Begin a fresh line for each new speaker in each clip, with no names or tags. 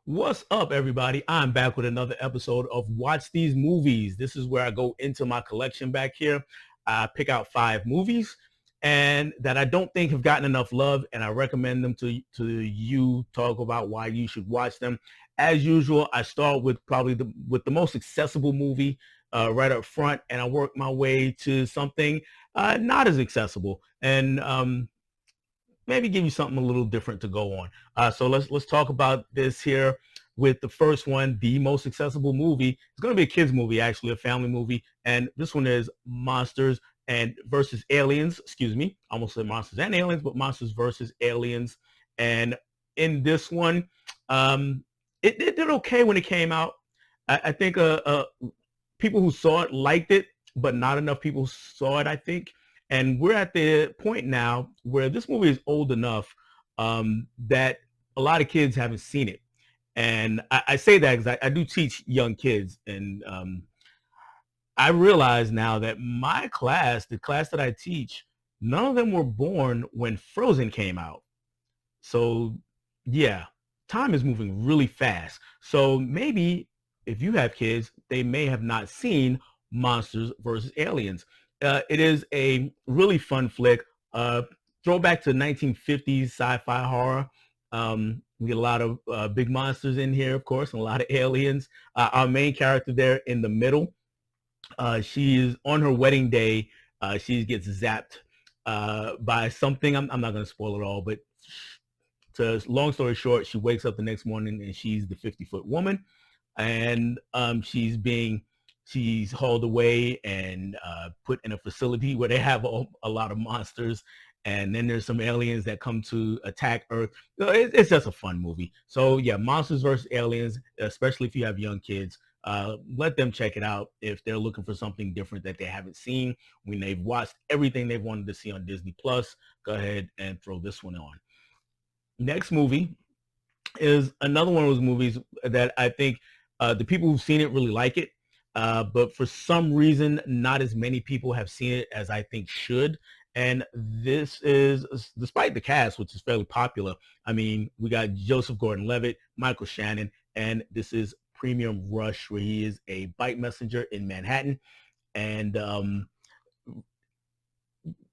What's up, everybody? I'm back with another episode of Watch These Movies. This is where I go into my collection back here. I pick out 5 movies and that I don't think have gotten enough love, and I recommend them to you. Talk about why you should watch them. As usual, I start with probably the most accessible movie right up front, and I work my way to something not as accessible. And maybe give you something a little different to go on. So let's talk about this here with the first one, the most accessible movie. It's going to be a kids movie, actually, a family movie, and this one is Monsters and versus Aliens. Excuse me, I almost said Monsters and Aliens, but Monsters versus Aliens. And in this one, um, it did okay when it came out. I think people who saw it liked it, but not enough people saw it, I think. And we're at the point now where this movie is old enough that a lot of kids haven't seen it. And I say that because I do teach young kids. And I realize now that my class, the class that I teach, none of them were born when Frozen came out. So, yeah, time is moving really fast. So maybe if you have kids, they may have not seen Monsters versus Aliens. It is a really fun flick. Throwback to 1950s sci-fi horror. We get a lot of big monsters in here, of course, and a lot of aliens. Our main character there in the middle, she is on her wedding day. She gets zapped by something. I'm not going to spoil it all, but to long story short, she wakes up the next morning and she's the 50-foot woman, and she's hauled away and put in a facility where they have a lot of monsters. And then there's some aliens that come to attack Earth. It's just a fun movie. So yeah, Monsters versus Aliens, especially if you have young kids, let them check it out if they're looking for something different that they haven't seen. When they've watched everything they've wanted to see on Disney Plus, go ahead and throw this one on. Next movie is another one of those movies that I think the people who've seen it really like it. But for some reason, not as many people have seen it as I think should. And this is, despite the cast, which is fairly popular. I mean, we got Joseph Gordon-Levitt, Michael Shannon, and this is Premium Rush, where he is a bike messenger in Manhattan, and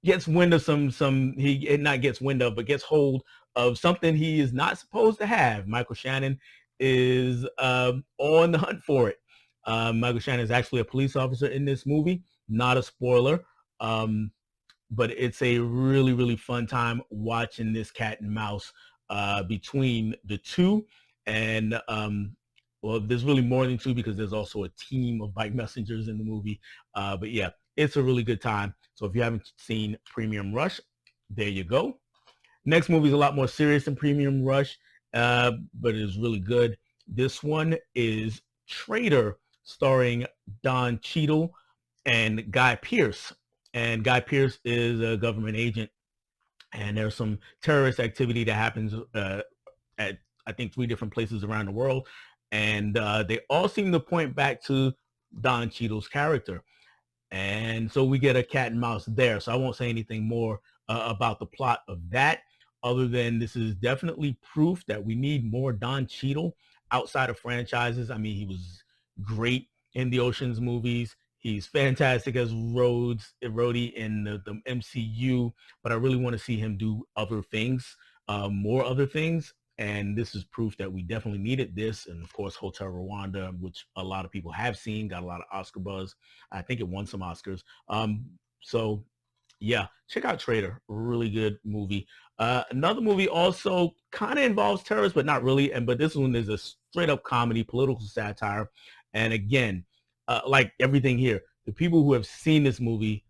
gets wind of some he not gets wind of, but gets hold of something he is not supposed to have. Michael Shannon is on the hunt for it. Michael Shannon is actually a police officer in this movie. Not a spoiler, but it's a really fun time watching this cat and mouse between the two. And well, there's really more than two because there's also a team of bike messengers in the movie. But yeah, it's a really good time. So if you haven't seen Premium Rush, there you go. Next movie is a lot more serious than Premium Rush, but it is really good. This one is Traitor, starring Don Cheadle and Guy Pearce. And Guy Pearce is a government agent, and there's some terrorist activity that happens at I think 3 different places around the world, and they all seem to point back to Don Cheadle's character. And so we get a cat and mouse there. So I won't say anything more about the plot of that, other than this is definitely proof that we need more Don Cheadle outside of franchises. I mean, he was great in the Ocean's movies. He's fantastic as Rhodey in the MCU, but I really want to see him do other things, more other things. And this is proof that we definitely needed this. And of course, Hotel Rwanda, which a lot of people have seen, got a lot of Oscar buzz. I think it won some Oscars. So yeah, check out Traitor. Really good movie. Another movie also kind of involves terrorists, but not really. But this one is a straight up comedy, political satire. And again, like everything here, the people who have seen this movie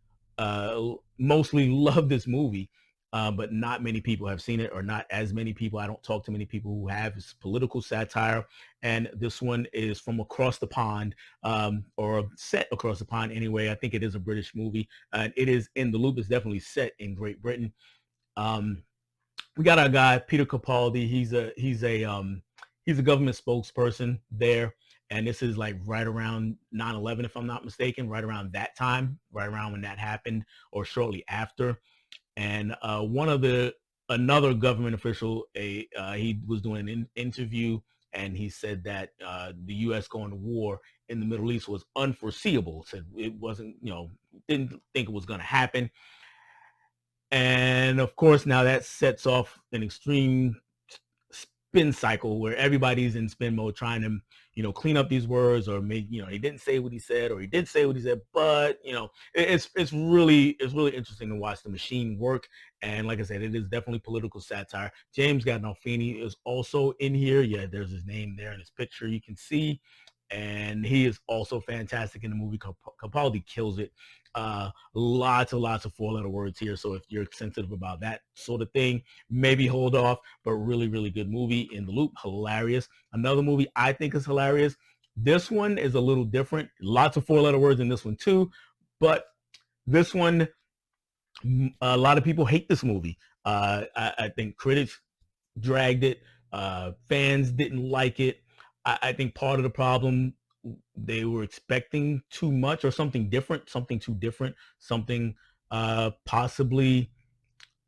mostly love this movie. But not many people have seen it, or not as many people. I don't talk to many people who have. It's political satire, and this one is from across the pond, or set across the pond anyway. I think it is a British movie, and it is in the loop. It's definitely set in Great Britain. Um, we got our guy Peter Capaldi. He's a government spokesperson there, and this is like right around 9/11, if I'm not mistaken, right around that time, right around when that happened, or shortly after. And one of the another government official, he was doing an interview, and he said that the U.S. going to war in the Middle East was unforeseeable. Said it wasn't, didn't think it was going to happen. And of course, now that sets off an extreme spin cycle where everybody's in spin mode trying to, clean up these words, or maybe, he didn't say what he said, or he did say what he said, but it's really interesting to watch the machine work. And like I said, it is definitely political satire. James Gandolfini is also in here. Yeah, there's his name there in his picture, you can see. And he is also fantastic in the movie. Capaldi kills it. Lots and lots of four-letter words here. So if you're sensitive about that sort of thing, maybe hold off. But really, really good movie. In the Loop, hilarious. Another movie I think is hilarious. This one is a little different. Lots of four-letter words in this one too. But this one, a lot of people hate this movie. I think critics dragged it. Fans didn't like it. I think part of the problem, they were expecting too much or something different, something too different, something possibly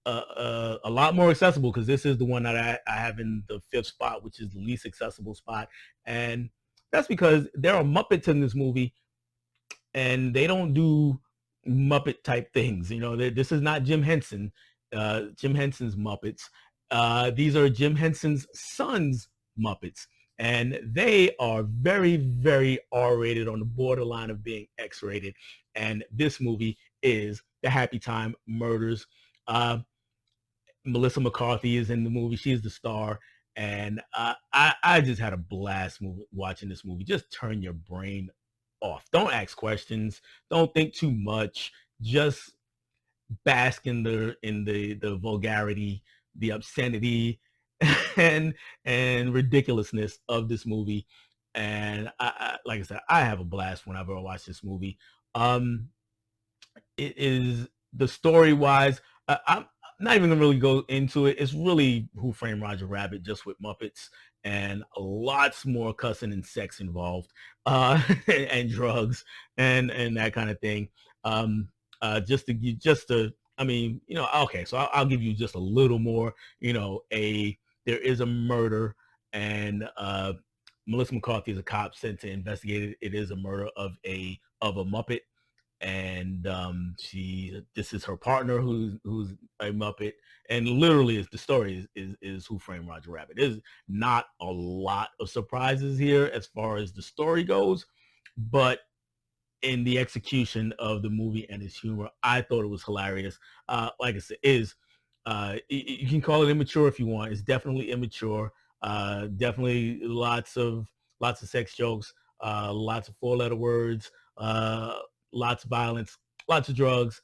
a lot more accessible, because this is the one that I have in the fifth spot, which is the least accessible spot. And that's because there are Muppets in this movie, and they don't do Muppet type things. This is not Jim Henson, Jim Henson's Muppets. These are Jim Henson's sons' Muppets, and they are very, very R-rated, on the borderline of being X-rated. And this movie is The Happy Time Murders. Melissa McCarthy is in the movie. She's the star. And I just had a blast watching this movie. Just turn your brain off. Don't ask questions. Don't think too much. Just bask in the vulgarity, the obscenity, and ridiculousness of this movie. And like I said, I have a blast whenever I watch this movie. It is, the story wise, I'm not even gonna really go into it. It's really Who Framed Roger Rabbit, just with Muppets, and lots more cussing and sex involved, and drugs, and that kind of thing. Just to, I mean, okay, so I'll give you just a little more. There is a murder, and Melissa McCarthy is a cop sent to investigate it. It is a murder of a Muppet, and this is her partner, who's a Muppet. And literally, is the story is Who Framed Roger Rabbit. There's not a lot of surprises here as far as the story goes, but in the execution of the movie and its humor, I thought it was hilarious. Like I said, you can call it immature if you want. It's definitely immature. Definitely lots of sex jokes, lots of four-letter words, lots of violence, lots of drugs.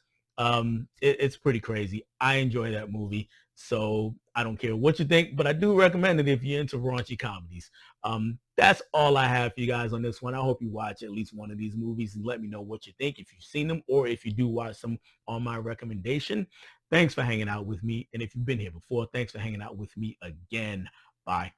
It's pretty crazy. I enjoy that movie, so I don't care what you think, but I do recommend it if you're into raunchy comedies. That's all I have for you guys on this one. I hope you watch at least one of these movies and let me know what you think, if you've seen them or if you do watch them on my recommendation. Thanks for hanging out with me. And if you've been here before, thanks for hanging out with me again. Bye.